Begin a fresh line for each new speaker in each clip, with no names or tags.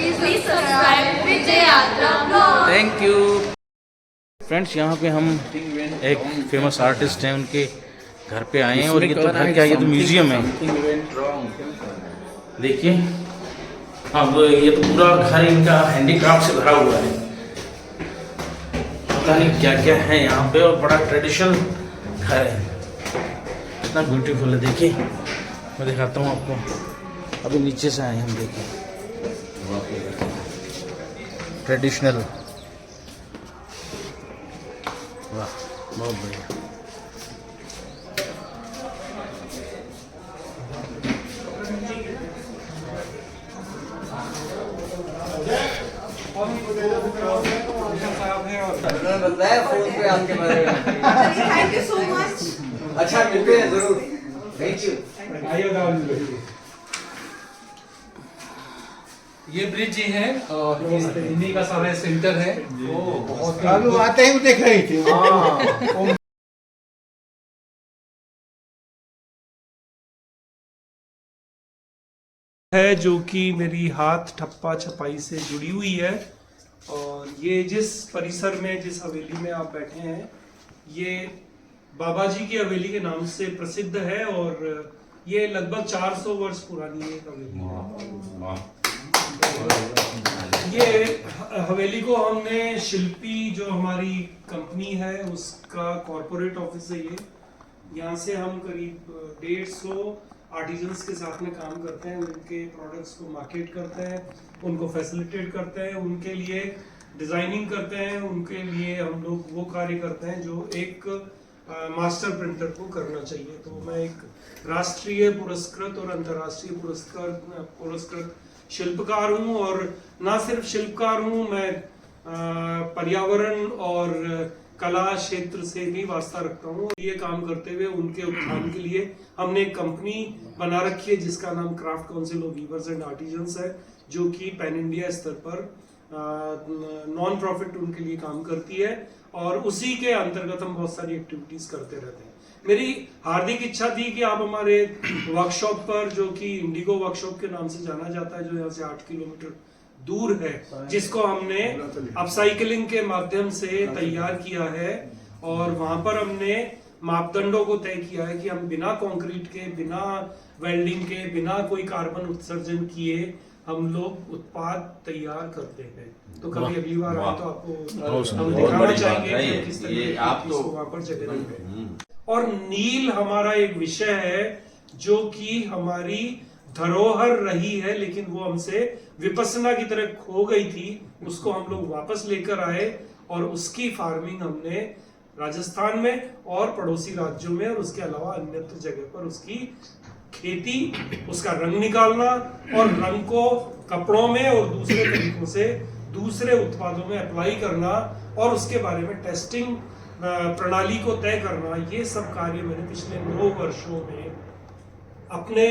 Please subscribe विजय यात्रा blog.
Thank you friends. यहाँ पे हम एक फेमस आर्टिस्ट हैं, उनके घर पे आए हैं और ये तो घर क्या, ये तो म्यूजियम है। देखिए अब ये तो पूरा घर इनका हैंडीक्राफ्ट से भरा हुआ है। पता नहीं क्या क्या है यहाँ पे, और बड़ा ट्रेडिशनल घर है, कितना ब्यूटीफुल है। देखिए मैं दिखाता हूँ आपको, अभी नीचे से आए हम। देखिए ट्रेडिशनल, वाह बहुत बढ़िया।
बताया फोन पे आपके बारे में।
Thank you so much.
अच्छा मिलते हैं जरूर। Thank you.
ये ब्रिज ही है और इन्हीं का सारा सेंटर है। बहुत
अब आते ही देख रही थी।
है जो कि मेरी हाथ ठप्पा छपाई से जुड़ी हुई है। और ये जिस परिसर में, जिस हवेली में आप बैठे हैं, ये बाबा जी की हवेली के नाम से प्रसिद्ध है और ये लगभग 400 वर्ष पुरानी एक हवेली है। ये हवेली को हमने शिल्पी, जो हमारी कंपनी है उसका कॉर्पोरेट ऑफिस है ये, यहाँ से हम करीब 150 आर्टिजन्स के साथ में काम करते हैं। उनके प्रोडक्ट्स को मार्केट करते हैं, उनको फैसिलिटेट करते हैं, उनके लिए डिजाइनिंग करते हैं, उनके लिए हम लोग वो कार्य करते हैं जो एक मास्टर प्रिंटर को करना चाहिए। तो मैं एक राष्ट्रीय पुरस्कृत और अंतर्राष्ट्रीय पुरस्कृत शिल्पकार हूँ, और ना सिर्फ शिल्पकार हूँ, मैं पर्यावरण और कला क्षेत्र से भी वास्ता रखता हूँ। ये काम करते हुए उनके उत्थान के लिए हमने एक कंपनी बना रखी है जिसका नाम craft council of viewers and artisans है, जो कि पैन इंडिया स्तर पर नॉन प्रॉफिट उनके लिए काम करती है, और उसी के अंतर्गत हम बहुत सारी एक्टिविटीज करते रहते हैं। मेरी हार्दिक इच्छा थी कि आप हमारे वर्कशॉप पर, जो कि इंडिगो वर्कशॉप के नाम से जाना जाता है, जो यहाँ से 8 किलोमीटर दूर है, जिसको हमने अपसाइकलिंग के माध्यम से तैयार किया है, और वहां पर हमने मापदंडों को तय किया है कि हम बिना कंक्रीट के, बिना वेल्डिंग के, बिना कोई कार्बन उत्सर्जन किए हम लोग उत्पाद तैयार करते हैं। तो कभी अगली बार आए तो आपको हम दिखाना चाहेंगे कि किस तरीके की वहां पर जगह है। और नील हमारा एक विषय है जो कि हमारी धरोहर रही है, लेकिन वो हमसे विपස්සना की तरह खो गई थी। उसको हम लोग वापस लेकर आए और उसकी फार्मिंग हमने राजस्थान में और पड़ोसी राज्यों में और उसके अलावा अन्यत्र जगह पर उसकी खेती, उसका रंग निकालना और रंग को कपड़ों में और दूसरे तरीकों से दूसरे उत्पादों में अप्लाई करना और उसके बारे में टेस्टिंग प्रणाली को तय करना, ये सब कार्य मैंने पिछले 9 वर्षों में अपने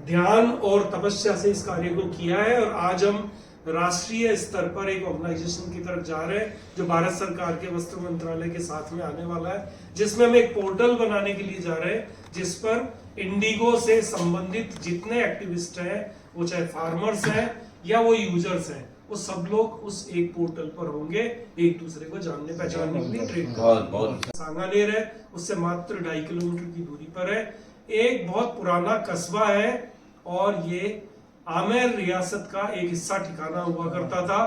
ध्यान और तपस्या से इस कार्य को किया है। और आज हम राष्ट्रीय स्तर पर एक ऑर्गेनाइजेशन की तरफ जा रहे हैं जो भारत सरकार के वस्त्र मंत्रालय के साथ में आने वाला है, जिसमें हम एक पोर्टल बनाने के लिए जा रहे हैं, जिस पर इंडिगो से संबंधित जितने एक्टिविस्ट हैं, वो चाहे फार्मर्स हैं या वो यूजर्स हैं, वो सब लोग उस एक पोर्टल पर होंगे, एक दूसरे को जानने पहचानने के लिए ट्रेन करेंगे। सांगानेर है, उससे मात्र 2.5 किलोमीटर की दूरी पर है, एक बहुत पुराना कस्बा है, और ये आमेर रियासत का एक हिस्सा ठिकाना हुआ करता था।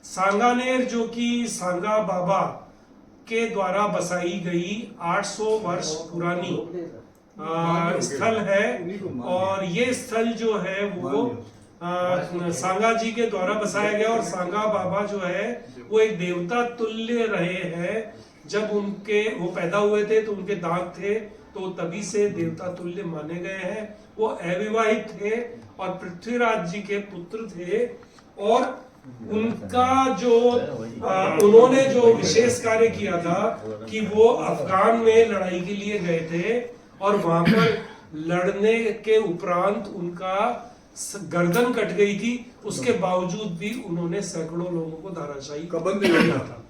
सांगानेर जो कि सांगा बाबा के द्वारा बसाई गई 800 वर्ष पुरानी स्थल है, और ये स्थल जो है वो सांगा जी के द्वारा बसाया गया। और सांगा बाबा जो है वो एक देवता तुल्य रहे हैं। जब वो पैदा हुए थे तो उनके दांत थे, तो तभी से देवता तुल्य माने गए हैं। वो अविवाहित थे और पृथ्वीराज जी के पुत्र थे, और उनका जो उन्होंने जो विशेष कार्य किया था कि वो अफगान में लड़ाई के लिए गए थे, और वहां पर लड़ने के उपरांत उनका गर्दन कट गई थी, उसके बावजूद भी उन्होंने सैकड़ों लोगों को धाराशायी किया था।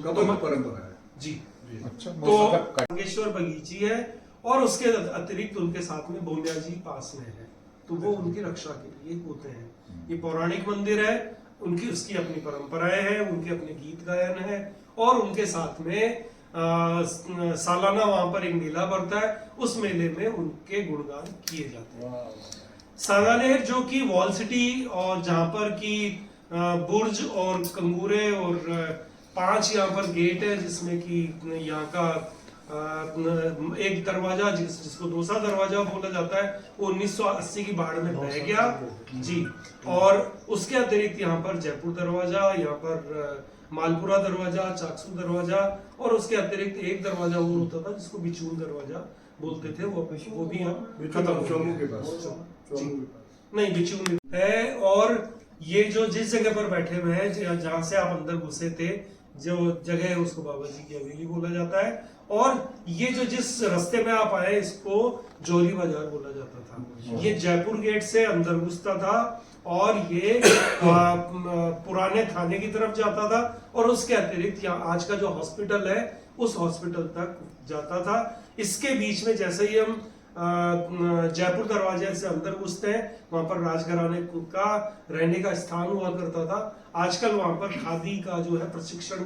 कबंध परंपरा है
जी। अच्छा, तो नागेश्वर बगीची है, और उसके अतिरिक्त उनके साथ में भोलिया जी पास में है। तो वो उनकी रक्षा के लिए होते हैं। ये पौराणिक मंदिर है, उनकी उसकी अपनी परंपराएं हैं, उनके अपने गीत गायन है, और उनके साथ में सालाना वहां पर एक मेला पड़ता है, उस मेले में उनके गुणगान किए जाते हैं। सांगानेर जो कि वॉल सिटी और जहां पर की बुर्ज और कंगूरे और 5 यहाँ पर गेट है, जिसमें कि यहाँ का एक दरवाजा जिसको दोसा दरवाजा बोला जाता है, वो 1980 की बाढ़ में बह गया जी। और उसके अतिरिक्त यहाँ पर जयपुर दरवाजा, यहाँ पर मालपुरा दरवाजा, चाकसू दरवाजा, और उसके अतिरिक्त एक दरवाजा वो होता था जिसको बिचून दरवाजा बोलते थे, वो भी हम खत्म हो गया। नहीं, बिचून है। और ये जो जिस जगह पर बैठे हुए हैं, जहाँ से आप अंदर घुसे थे, जो जगह है उसको बाबा जी की हवेली बोला जाता है। और ये जो जिस रास्ते में आप आए, इसको जोरी बाजार बोला जाता था। ये जयपुर गेट से अंदर घुसता था और ये पुराने थाने की तरफ जाता था, और उसके अतिरिक्त यहाँ आज का जो हॉस्पिटल है उस हॉस्पिटल तक जाता था। इसके बीच में जैसे ही हम जयपुर दरवाजे से अंदर घुसते हैं, वहां पर राजघराने का रहने का स्थान हुआ करता था। आजकल वहां पर खादी का जो है प्रशिक्षण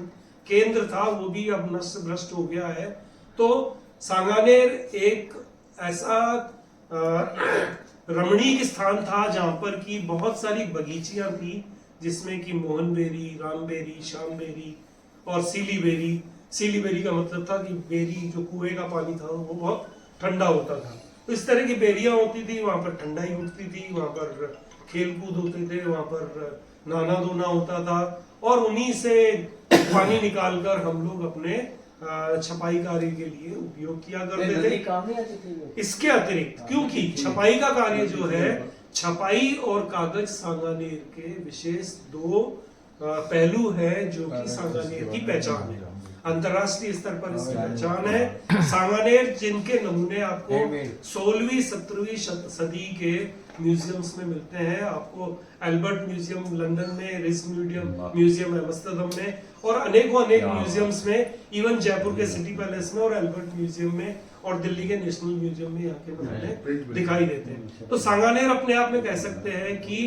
केंद्र था, वो भी अब नष्ट भ्रष्ट हो गया है। तो सांगानेर एक ऐसा रमणीक स्थान था जहां पर की बहुत सारी बगीचियां थी, जिसमें कि मोहनबेरी, रामबेरी, श्यामबेरी और सीलीबेरी। सीलीबेरी का मतलब था कि बेरी जो कुएं का पानी था वो बहुत ठंडा होता था। तो इस तरह की बेरियां होती थी, वहां पर ठंडाई उठती थी, वहां पर खेल कूद होते थे, वहां पर नहाना धोना होता था, और उन्हीं से पानी निकालकर हम लोग अपने छपाई कार्य के लिए उपयोग किया करते थे। इसके अतिरिक्त क्योंकि छपाई का कार्य जो है, छपाई और कागज सांगानेर के विशेष 2 पहलू है जो कि सांगानेर की पहचान है, अंतरराष्ट्रीय स्तर पर इसकी पहचान है। सांगानेर जिनके नमूने आपको 16वीं 17वीं सदी के म्यूजियम्स में मिलते हैं। आपको एल्बर्ट म्यूजियम लंदन में, रिस म्यूजियम एम्स्टर्डम में, और अनेकों अनेक म्यूजियम्स में, इवन जयपुर के सिटी पैलेस में और एल्बर्ट म्यूजियम में और दिल्ली के नेशनल म्यूजियम में यहाँ के नमूने दिखाई देते हैं। तो सांगानेर अपने आप में कह सकते हैं कि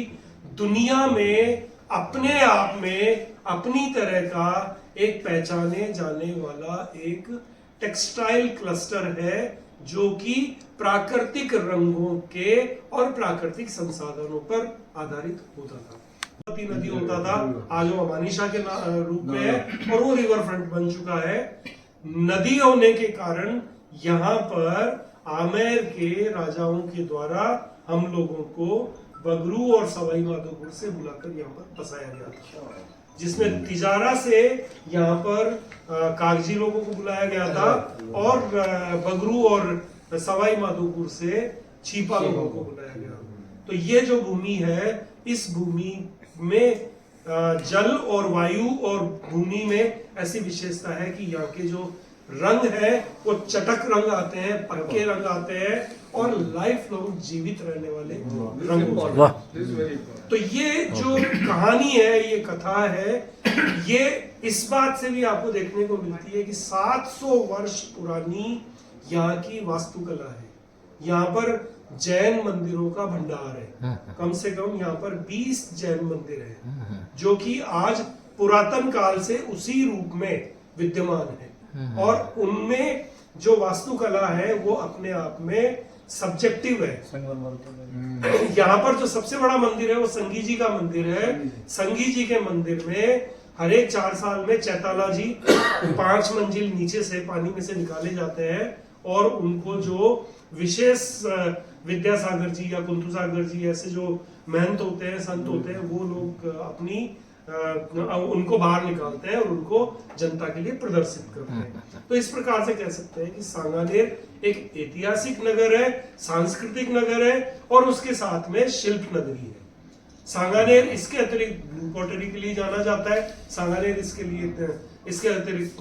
दुनिया में अपने आप में अपनी तरह का एक पहचाने जाने वाला एक टेक्सटाइल क्लस्टर है, जो कि प्राकृतिक रंगों के और प्राकृतिक संसाधनों पर आधारित होता था। नदी होता था, आज वो अमानिशा के रूप में है, और वो रिवर फ्रंट बन चुका है। नदी होने के कारण यहाँ पर आमेर के राजाओं के द्वारा हम लोगों को बगरू और सवाई माधोपुर से बुलाकर यहाँ पर बसाया गया था, जिसमें तिजारा से यहाँ पर कागजी लोगों को बुलाया गया था, और बगरू और सवाई माधोपुर से छीपा लोगों को बुलाया गया। तो ये जो भूमि है, इस भूमि में जल और वायु और भूमि में ऐसी विशेषता है कि यहाँ के जो रंग है वो चटक रंग आते हैं, पक्के रंग आते हैं, और लाइफ लॉन्ग जीवित रहने वाले रंग होते हैं। तो ये जो कहानी है, ये कथा है, ये इस बात से भी आपको देखने को मिलती है कि 700 वर्ष पुरानी यहाँ की वास्तुकला है। यहाँ पर जैन मंदिरों का भंडार है, कम से कम यहाँ पर 20 जैन मंदिर है, जो कि आज पुरातन काल से उसी रूप में विद्यमान है। और उनमें जो वास्तुकला है वो अपने आप में सब्जेक्टिव है। यहाँ पर जो सबसे बड़ा मंदिर है वो संगी जी का मंदिर है। संगी जी के मंदिर में हर एक 4 साल में चैताला जी 5 मंजिल नीचे से पानी में से निकाले जाते हैं, और उनको जो विशेष विद्यासागर जी या कुंतु सागर जी ऐसे जो महंत होते हैं, संत होते हैं, वो लोग अपनी उनको बाहर निकालते हैं और उनको जनता के लिए प्रदर्शित करते हैं। तो इस प्रकार से कह सकते हैं कि सांगानेर एक ऐतिहासिक नगर है, सांस्कृतिक नगर है, और उसके साथ में शिल्प नगरी है। सांगानेर इसके अतिरिक्त ब्लू पॉटरी के लिए जाना जाता है। सांगानेर इसके अतिरिक्त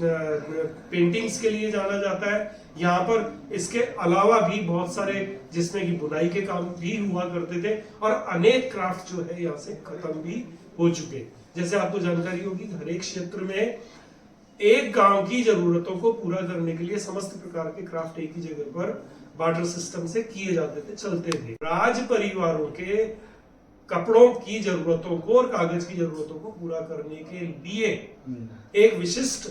पेंटिंग्स के लिए जाना जाता है। यहाँ पर इसके अलावा भी बहुत सारे, जिसमें कि बुनाई के काम भी हुआ करते थे, और अनेक क्राफ्ट जो है यहाँ से खत्म भी हो चुके। जैसे आपको जानकारी होगी, हर एक क्षेत्र में एक गांव की जरूरतों को पूरा करने के लिए समस्त प्रकार के क्राफ्ट एक ही जगह पर बार्टर सिस्टम से किए जाते थे, चलते थे। राज परिवारों के कपड़ों की जरूरतों को और कागज की जरूरतों को पूरा करने के लिए एक विशिष्ट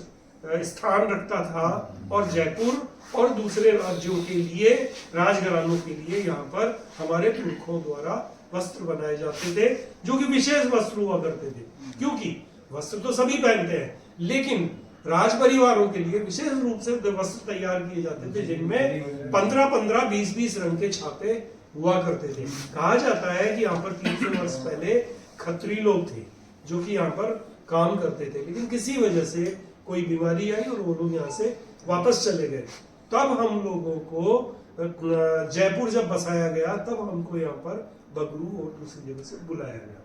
स्थान रखता था, और जयपुर और दूसरे राज्यों के लिए, राजघरानों के लिए यहाँ पर हमारे पुरखों द्वारा वस्त्र बनाए जाते थे, जो कि विशेष वस्त्र हुआ करते थे। क्योंकि वस्त्र तो सभी पहनते हैं, लेकिन राज परिवारों के लिए विशेष रूप से वस्त्र तैयार किए जाते थे, जिनमें 15-15, 20-20 रंग के छापे हुआ करते थे। कहा जाता है कि यहाँ पर 300 वर्ष पहले खत्री लोग थे जो कि यहाँ पर काम करते थे, लेकिन किसी वजह से कोई बीमारी आई और वो लोग यहाँ से वापस चले गए। तब हम लोगों को जयपुर जब बसाया गया, तब हमको यहाँ पर बगरू और दूसरी जगह से बुलाया गया।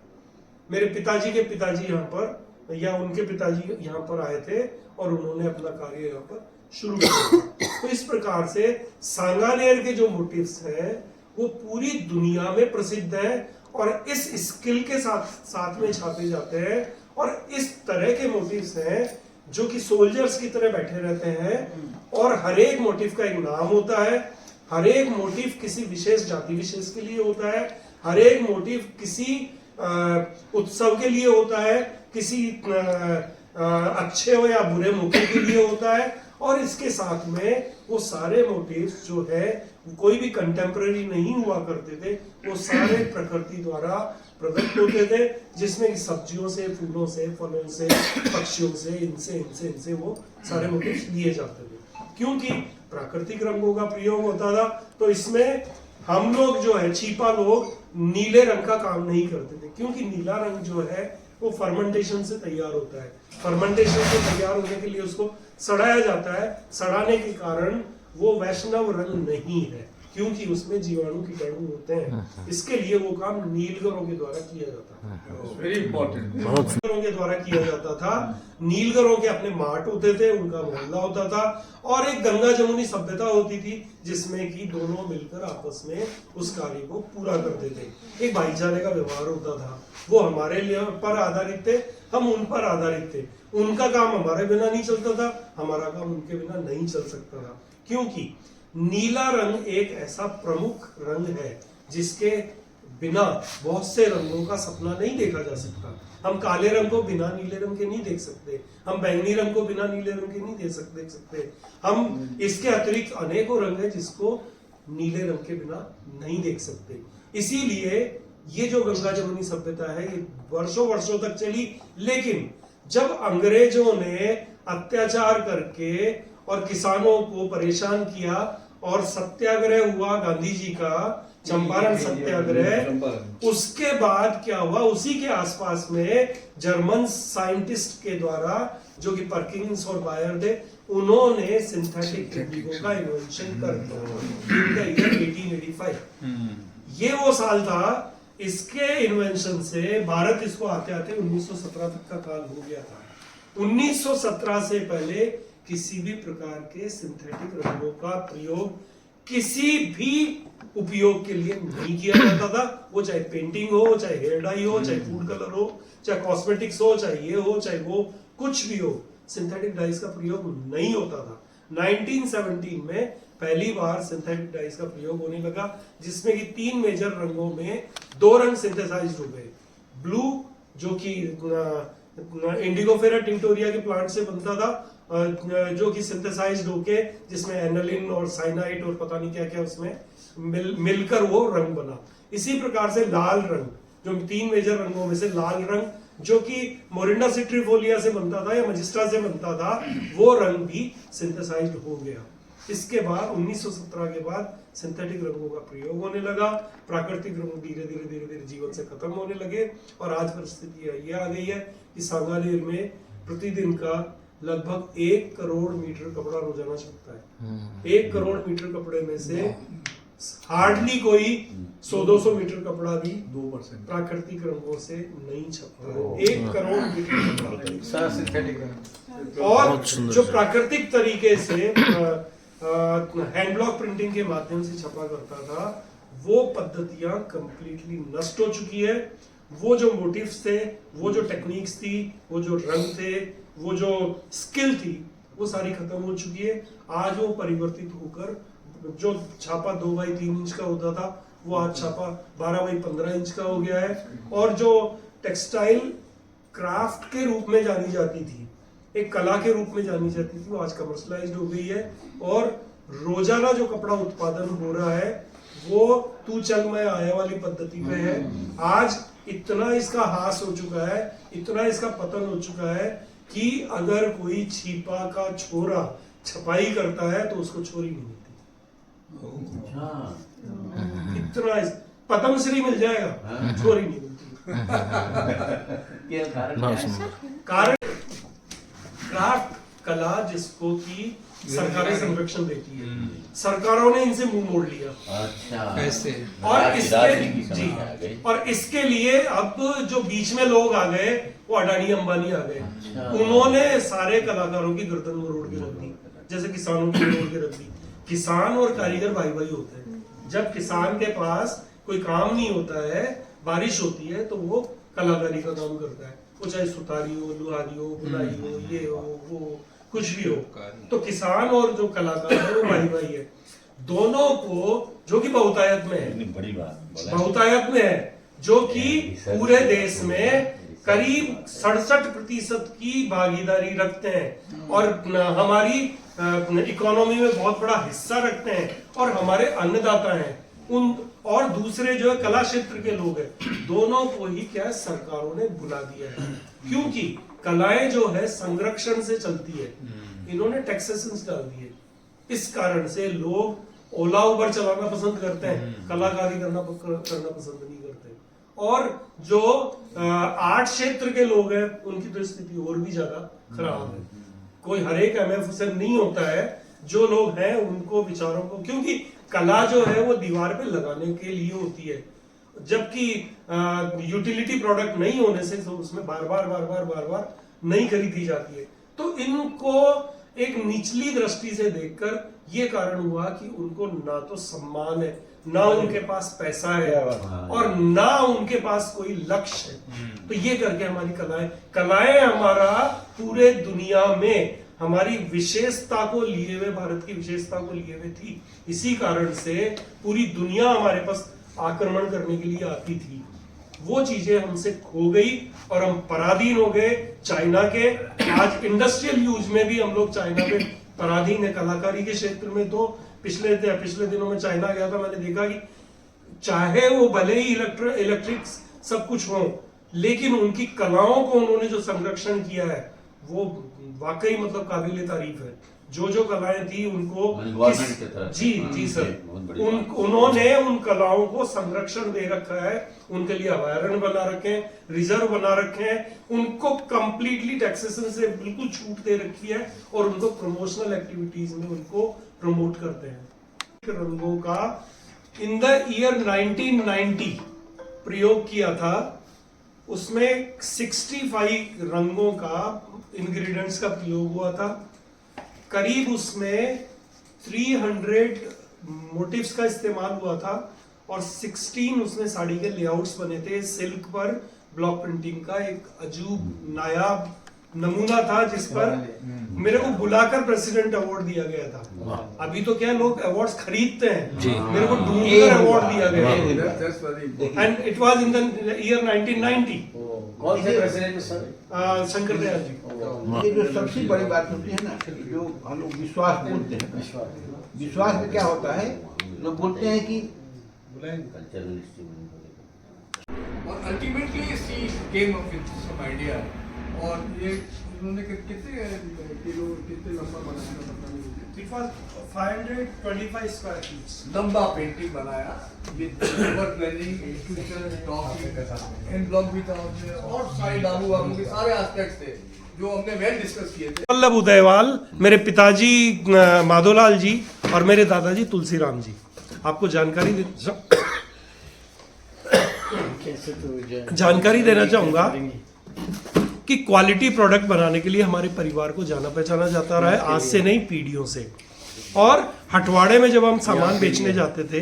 मेरे पिताजी के पिताजी यहाँ पर, या उनके पिताजी यहाँ पर आए थे और उन्होंने अपना कार्य यहाँ पर शुरू किया। तो इस प्रकार से सांगानेर के जो मोटिव्स हैं वो पूरी दुनिया में प्रसिद्ध हैं, और इस स्किल के साथ में छापे जाते हैं। और इस तरह के मोटिव्स हैं जो कि सोल्जर्स की तरह बैठे रहते हैं, और हर एक मोटिव का एक नाम होता है, हर एक मोटिव किसी विशेष जाति विशेष के लिए होता है, हर एक मोटिव किसी उत्सव के लिए होता है, किसी अच्छे हो या बुरे मौके के लिए होता है। और इसके साथ में वो सारे मोटिव्स जो है कोई भी कंटेम्पररी नहीं हुआ करते थे, वो सारे प्रकृति द्वारा प्रदत्त होते थे, जिसमें सब्जियों से, फूलों से, फलों से, पक्षियों से, इनसे वो सारे मोटिव्स लिए जाते थे। क्योंकि प्राकृतिक रंगों का प्रयोग होता था, तो इसमें हम लोग जो है छिपा लोग नीले रंग का काम नहीं करते थे, क्योंकि नीला रंग जो है वो फर्मेंटेशन से तैयार होता है। फर्मेंटेशन से तैयार होने के लिए उसको सड़ाया जाता है। सड़ाने के कारण वो वैष्णव रंग नहीं है, क्योंकि उसमें जीवाणु कीटाणु होते हैं। इसके लिए वो काम नीलगरों के द्वारा किया जाता था।
Very important.
नीलगरों के द्वारा किया जाता था। नीलगरों के अपने मार्ट होते थे, उनका मोहल्ला होता था, और एक गंगा जमुनी सभ्यता होती थी जिसमें कि दोनों मिलकर आपस में उस कार्य को पूरा करते थे। एक भाईचारे का व्यवहार होता था। वो हमारे लिए पर आधारित थे, हम उन पर आधारित थे। उनका काम हमारे बिना नहीं चलता था, हमारा काम उनके बिना नहीं चल सकता था। क्योंकि नीला रंग एक ऐसा प्रमुख रंग है जिसके बिना बहुत से रंगों का सपना नहीं देखा जा सकता। हम काले रंग को बिना नीले रंग के नहीं देख सकते, हम बैंगनी रंग को बिना नीले रंग के नहीं देख सकते। हम इसके अतिरिक्त अनेकों रंग है जिसको नीले रंग के बिना नहीं देख सकते। इसीलिए ये जो गंगा जमुनी सभ्यता है ये वर्षों वर्षों तक चली, लेकिन जब अंग्रेजों ने अत्याचार करके और किसानों को परेशान किया और सत्याग्रह हुआ गांधी जी का, चंपारण सत्याग्रह, उसके बाद क्या हुआ, उसी के आसपास में जर्मन साइंटिस्ट के द्वारा, जो कि पर्किंस और बायर थे, उन्होंने सिंथेटिक इंडिगो का इन्वेंशन कर दिया इन द ईयर 1885। ये वो साल था, इसके इन्वेंशन से भारत इसको आते आते 1917 तक का काल हो गया था। 1917 से पहले किसी भी प्रकार के सिंथेटिक रंगों का प्रयोग किसी भी उपयोग के लिए नहीं किया जाता था। वो चाहे पेंटिंग हो, चाहे हेयर डाई हो, चाहे फूड कलर हो, चाहे कॉस्मेटिक्स हो, चाहे ये हो, चाहे वो, कुछ भी हो, सिंथेटिक डाइस का प्रयोग नहीं होता था। 1917 में पहली बार सिंथेटिक डाइस का प्रयोग होने लगा, जिसमें कि 3 मेजर रंगों में 2 रंग सिंथेसाइज्ड हो गए। ब्लू, जो कि इंडिगोफेरा टिंटोरिया के प्लांट से बनता था, जो कि सिंथेसाइज्ड होके, जिसमें एनालिन और साइनाइड और पता नहीं क्या क्या उसमें मिलकर वो रंग बना। इसी प्रकार से लाल रंग, जो 3 मेजर रंगों में से लाल रंग, जो कि मोरिंडा सिट्रीफोलिया से बनता था या मजिस्ट्रा से बनता था, वो रंग भी सिंथेसाइज्ड हो गया। इसके बाद 1917 के बाद सिंथेटिक रंगों का प्रयोग होने लगा। प्राकृतिक रंग धीरे धीरे जीवन से खत्म होने लगे, और आज परिस्थिति ये आ गई है कि सांगानेर में प्रतिदिन का लगभग 1 करोड़ मीटर कपड़ा रोजाना छपता है। 1 करोड़ मीटर कपड़े में से हार्डली कोई 100-200 मीटर कपड़ा भी
2%
प्राकृतिक रंगों से नहीं छपता। 1 करोड़ मीटर कपड़ा
सिंथेटिक रंग।
और जो प्राकृतिक तरीके से हैंड ब्लॉक प्रिंटिंग के माध्यम से छपा करता था, वो पद्धतियां कंप्लीटली नष्ट हो चुकी है। वो जो मोटिव्स थे, वो जो टेक्निक्स थी, वो जो रंग थे, वो जो स्किल थी, वो सारी खत्म हो चुकी है। आज वो परिवर्तित होकर जो छापा 2x3 इंच का होता था वो आज छापा 12x15 इंच का हो गया है। और जो टेक्सटाइल क्राफ्ट के रूप में जानी जाती थी, एक कला के रूप में जानी जाती थी, वो आज कमर्शलाइज्ड हो गई है। और रोजाना जो कपड़ा उत्पादन हो रहा है वो तू चल मैं आया वाली पद्धति पे है। आज इतना इसका ह्रास हो चुका है, इतना इसका पतन हो चुका है कि अगर कोई छिपा का छोरा छपाई करता है तो उसको छोरी नहीं मिलती। इतना पद्मश्री मिल जाएगा, छोरी नहीं मिलती। कारण क्राफ्ट कला जिसको की सरकारें संरक्षण देती है, सरकारों ने इनसे मुंह मोड़ लिया।
अच्छा
ऐसे
और इसके लिए अब जो बीच में लोग आ गए वो अडानी अंबानी आ गए। उन्होंने सारे कलाकारों की गर्दन मरोड़ के रख दी, जैसे किसानों की मरोड़ के रख दी। किसान और कारीगर भाई भाई होते हैं। जब किसान के पास कोई काम नहीं होता है, बारिश होती है, तो वो कलाकारी का काम करता है, वो चाहे सुतारी हो, लुहारी हो, बुनाई हो, ये हो वो कुछ भी हो। तो किसान और जो कलाकार है वो भाई भाई है। दोनों को जो कि बहुतायत में है,
बड़ी बात
बहुतायत में है, जो कि पूरे देश में करीब 67% की भागीदारी रखते हैं और हमारी इकोनॉमी में बहुत बड़ा हिस्सा रखते हैं और हमारे अन्नदाता हैं। उन और दूसरे जो है कला क्षेत्र के लोग हैं, दोनों को ही क्या है सरकारों ने बुला दिया है, क्योंकि कलाएं जो है संरक्षण से चलती है। इन्होंने टैक्सेशन डाल दिए, इस कारण से लोग ओला उबर चलाना पसंद करते हैं, कलाकारी करना पसंद नहीं करते। और जो आर्ट क्षेत्र के लोग हैं उनकी तो स्थिति और भी ज्यादा खराब है। कोई हर एक MF से नहीं होता है, जो लोग हैं उनको बेचारों को, क्योंकि कला जो है वो दीवार पे लगाने के लिए होती है, जबकि यूटिलिटी प्रोडक्ट नहीं होने से तो उसमें बार बार नहीं खरीदी जाती है। तो इनको एक निचली दृष्टि से देखकर ये कारण हुआ कि उनको ना तो सम्मान है, ना उनके पास पैसा है और ना उनके पास कोई लक्ष्य है। तो ये करके हमारी कलाएं हमारा पूरे दुनिया में हमारी विशेषता को लिए हुए, भारत की विशेषता को लिए हुए थी। इसी कारण से पूरी दुनिया हमारे पास आक्रमण करने के लिए आती थी। वो चीजें हमसे खो गई और हम पराधीन हो गए चाइना के। आज इंडस्ट्रियल यूज में भी हम लोग चाइना पे पराधीन है। कलाकारी के क्षेत्र में तो पिछले दिनों में चाइना गया था, मैंने देखा कि चाहे वो भले ही इलेक्ट्रिक सब कुछ हो, लेकिन उनकी कलाओं को उन्होंने जो संरक्षण किया है वो वाकई मतलब काबिल तारीफ है। जो कलाएं थी उनको जी सर, उन्होंने उन कलाओं को संरक्षण दे रखा है, उनके लिए अभयारण्य बना रखे हैं, रिजर्व बना रखे हैं, उनको कंप्लीटली टैक्सेशन से बिल्कुल छूट दे रखी है और उनको प्रमोशनल एक्टिविटीज में उनको प्रमोट करते हैं। रंगों का इन द ईयर 1990 प्रयोग किया था, उसमें 65 रंगों का इंग्रेडिएंट्स का प्रयोग हुआ था। करीब उसमें 300 मोटिव्स का इस्तेमाल हुआ था और 16 उसमें साड़ी के लेआउट्स बने थे। सिल्क पर ब्लॉक प्रिंटिंग का एक अजूब नायाब नमूना था, जिस पर मेरे को बुलाकर प्रेसिडेंट अवार्ड दिया गया था। अभी तो क्या लोग अवार्ड्स खरीदते हैं, मेरे को ढूंढकर अवार्ड दिया गया and it was in the year 1990।
कौन से प्रेसिडेंट सर?
शंकर दयाल जी।
ये जो सबसे बड़ी बात होती है ना, जो हम लोग विश्वास बोलते हैं, विश्वास में क्या होता है, लोग बोलते हैं कि
और ultimately she came up with some idea. और ये उन्होंने कितने लंबा बनाया?
It was 525 square feet.
लंबा पेंटिंग बनाया with over planning, institution, talking, in block भी था उसमें और सारे डालू वालू के सारे एस्पेक्ट्स थे जो हमने वेल डिस्कस किए थे।
वल्लभ उदयवाल, मेरे पिताजी माधोलाल जी और मेरे दादाजी तुलसीराम जी। आपको जानकारी देना चाहूंगा कि क्वालिटी प्रोडक्ट बनाने के लिए हमारे परिवार को जाना पहचाना जाता रहा है, आज से नहीं पीढ़ियों से। और हटवाड़े में जब हम सामान बेचने जाते थे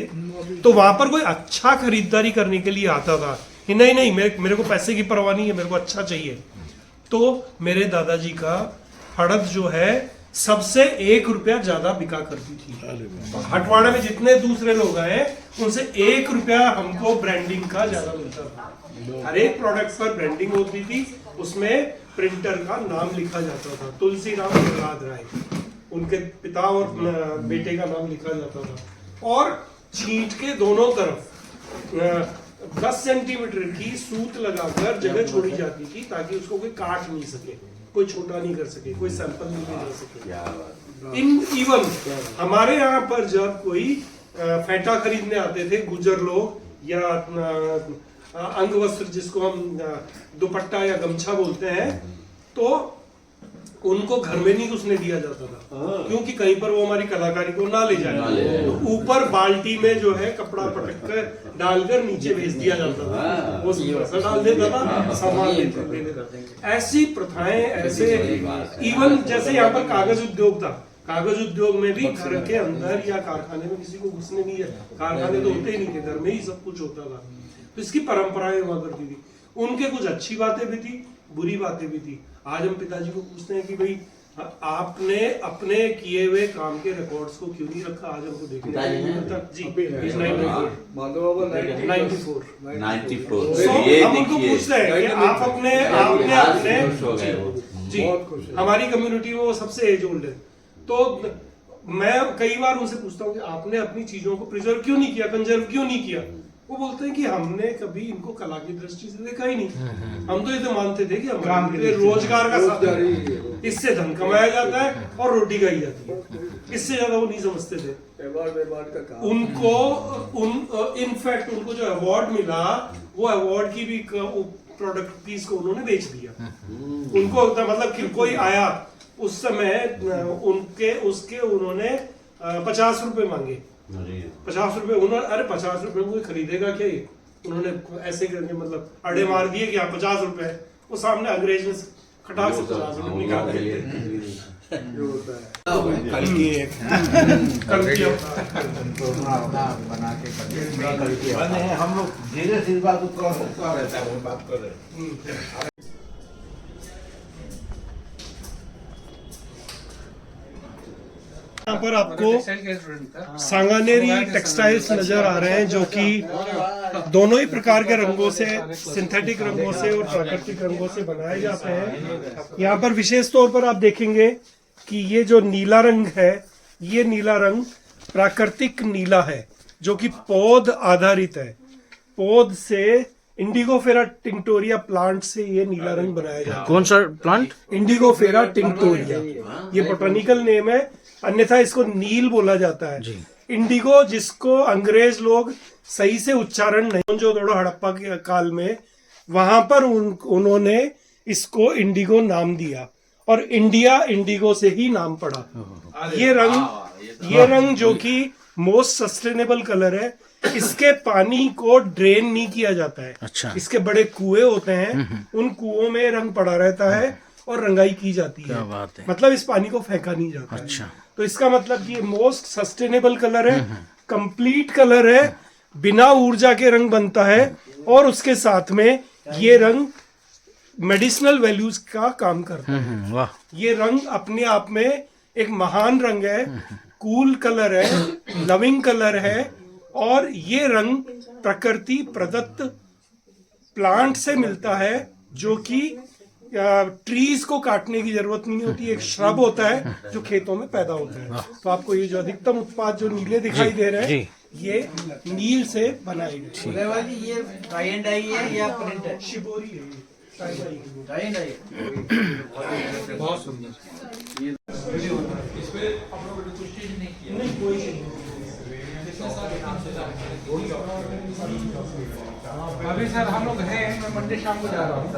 तो वहां पर कोई अच्छा खरीदारी करने के लिए आता था कि नहीं मेरे को पैसे की परवाह नहीं है, मेरे को अच्छा चाहिए। तो मेरे दादाजी का हड़प जो है सबसे 1 रुपया ज्यादा बिका करती थी। हटवाड़ा में जितने दूसरे लोग आए उनसे 1 रुपया हमको ब्रांडिंग का ज्यादा मिलता था। हर एक प्रोडक्ट पर ब्रांडिंग होती थी, उसमें प्रिंटर का नाम लिखा जाता था। तुलसीराम प्रहलाद राय, उनके पिता और बेटे का नाम लिखा जाता था। और छींट के दोनों तरफ 10 सेंटीमीटर की सूत लगाकर जगह छोड़ी जाती थी ताकि उसको कोई काट नहीं सके, कोई छोटा नहीं कर सके, कोई सैंपल नहीं ले जा सके। इवन हमारे यहाँ पर जब कोई फेटा खरीदने आते थे गुजर लोग या अंग वस्त्र जिसको हम दुपट्टा या गमछा बोलते हैं, तो उनको घर में नहीं घुसने दिया जाता था, क्योंकि कहीं पर वो हमारी कलाकारी को ना ले जाए। तो ऊपर बाल्टी में जो है कपड़ा पटक कर डालकर नीचे भेज दिया जाता था, वो पैसा डाल देता था, सामान ले लेता था। ऐसी प्रथाएं, ऐसे इवन जैसे यहाँ पर कागज उद्योग था, कागज उद्योग में भी घर के अंदर या कारखाने में किसी को घुसने नहीं है, कारखाने तो होते ही नहीं थे, घर में ही सब कुछ होता था। तो इसकी परंपराएं हुआ करती थी। उनके कुछ अच्छी बातें भी थी, बुरी बातें भी थी। आज हम पिताजी को पूछते हैं कि भाई आपने अपने किए हुए काम के रिकॉर्ड्स को क्यों नहीं रखा, आज हमको देखने जी 94। हम उनको पूछते हैं कि आप आपने जी हमारी कम्युनिटी में वो सबसे एज ओल्ड है, तो मैं कई बार उनसे पूछता हूँ कि आपने अपनी चीजों को प्रिजर्व क्यों नहीं किया, कंजर्व क्यों नहीं किया। वो बोलते हैं कि हमने कभी इनको कला की दृष्टि से देखा ही नहीं, हम तो ये तो मानते थे कि हमारे रोजगार का साधन है, इससे धन कमाया जाता है और रोटी खाई जाती है, इससे ज्यादा वो नहीं समझते थे। उनको इनफैक्ट उनको जो अवार्ड मिला, वो अवार्ड की भी प्रोडक्ट पीस को उन्होंने बेच दिया। उनको मतलब कि कोई आया उस समय उसके उन्होंने 50 रुपए मांगे, 50 रुपए उन्होंने, अरे 50 रुपए कोई खरीदेगा क्या ये, उन्होंने ऐसे करके मतलब अड़े मार दिए कि 50 रुपए, वो सामने अंग्रेज ने खटाक से 50 रुपए निकाल दिए।
कल की एक बना के हम लोग धीरे धीरे बात रहता है, वो बात कर रहे हैं।
यहाँ पर आपको सांगानेरी टेक्सटाइल्स नजर आ रहे हैं, जो कि दोनों ही प्रकार के रंगों से, सिंथेटिक रंगों से और प्राकृतिक रंगों से बनाए जाते हैं। यहाँ पर विशेष तौर पर आप देखेंगे कि ये जो नीला रंग है, ये नीला रंग प्राकृतिक नीला है, जो कि पौध आधारित है। पौध से इंडिगोफेरा टिंक्टोरिया प्लांट से ये नीला रंग बनाया जाता है।
कौन सा प्लांट?
इंडिगोफेरा टिंक्टोरिया, ये बोटानिकल नेम है, अन्यथा इसको नील बोला जाता है। इंडिगो, जिसको अंग्रेज लोग सही से उच्चारण नहीं, जो थोड़ा हड़प्पा के काल में वहां पर उन्होंने इसको इंडिगो नाम दिया और इंडिया इंडिगो से ही नाम पड़ा। ये रंग जो कि मोस्ट सस्टेनेबल कलर है, इसके पानी को ड्रेन नहीं किया जाता है।
अच्छा।
इसके बड़े कुएं होते हैं, उन कुओं में रंग पड़ा रहता है और रंगाई की जाती है।
क्या बात है।
मतलब इस पानी को फेंका नहीं जाता।
अच्छा।
तो इसका मतलब ये मोस्ट सस्टेनेबल कलर है, कंप्लीट कलर है, बिना ऊर्जा के रंग बनता है और उसके साथ में ये रंग मेडिसिनल वैल्यूज का काम करता है।
वाह।
ये रंग अपने आप में एक महान रंग है, कूल कलर है, लविंग कलर है, और ये रंग प्रकृति प्रदत्त प्लांट से मिलता है, जो कि ट्रीज को काटने की जरूरत नहीं होती। एक श्रब होता है जो खेतों में पैदा होता है। तो आपको ये जो अधिकतम उत्पाद जो नीले दिखाई दे रहे हैं, ये नील से बनाए गए।
ये टाई एंड डाई है या प्रिंट है?
शिबोरी है ये,
टाई एंड डाई।
बहुत सुंदर।
नहीं कोई नहीं।
अभी सर हम लोग हैं, मैं मंडे शाम को जा रहा हूँ,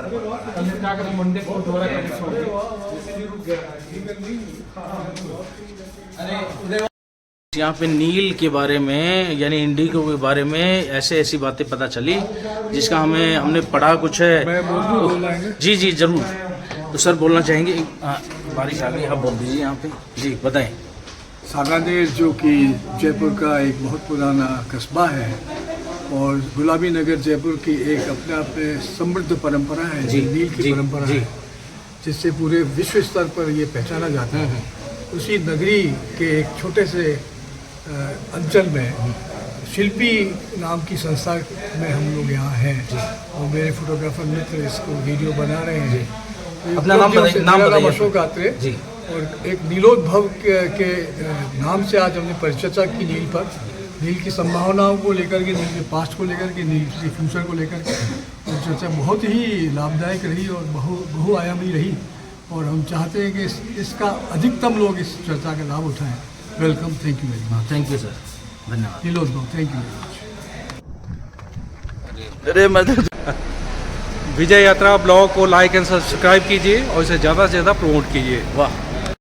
कल जाकर मंडे को दोबारा
यहाँ पे नील के बारे में, यानी इंडिगो के बारे में ऐसी बातें पता चली, जिसका हमने पढ़ा कुछ है। जी जी जरूर। तो सर बोलना चाहेंगे? बारिश आ गई, आप बोल दीजिए यहाँ पे। जी बताएं।
सांगानेर जो कि जयपुर का एक बहुत पुराना कस्बा है और गुलाबी नगर जयपुर की एक अपने आप में समृद्ध परंपरा है, नील की परंपरा है, जिससे पूरे विश्व स्तर पर ये पहचाना जाता है। उसी नगरी के एक छोटे से अंचल में शिल्पी नाम की संस्था में हम लोग यहाँ हैं और मेरे फोटोग्राफर मित्र इसको वीडियो बना रहे हैं। तो
अपना नाम बताइए, नाम
मेरा
बताइए।
अशोक आत्रे
जी।
और एक नीलोद्भव के नाम से आज हमने परिचर्चा की नील पर, नील की संभावनाओं को लेकर के, नील के पास्ट को लेकर के, नील के फ्यूचर को लेकर के चर्चा बहुत ही लाभदायक रही और बहुआयामी रही और हम चाहते हैं कि इसका अधिकतम लोग इस चर्चा का लाभ उठाएं। Welcome, thank you very much.
Thank you sir, धन्यवाद।
नीलोद्भव, थैंक यू वेरी मच।
विजय यात्रा ब्लॉग को लाइक एंड सब्सक्राइब कीजिए और इसे ज़्यादा से ज़्यादा प्रमोट कीजिए।
वाह।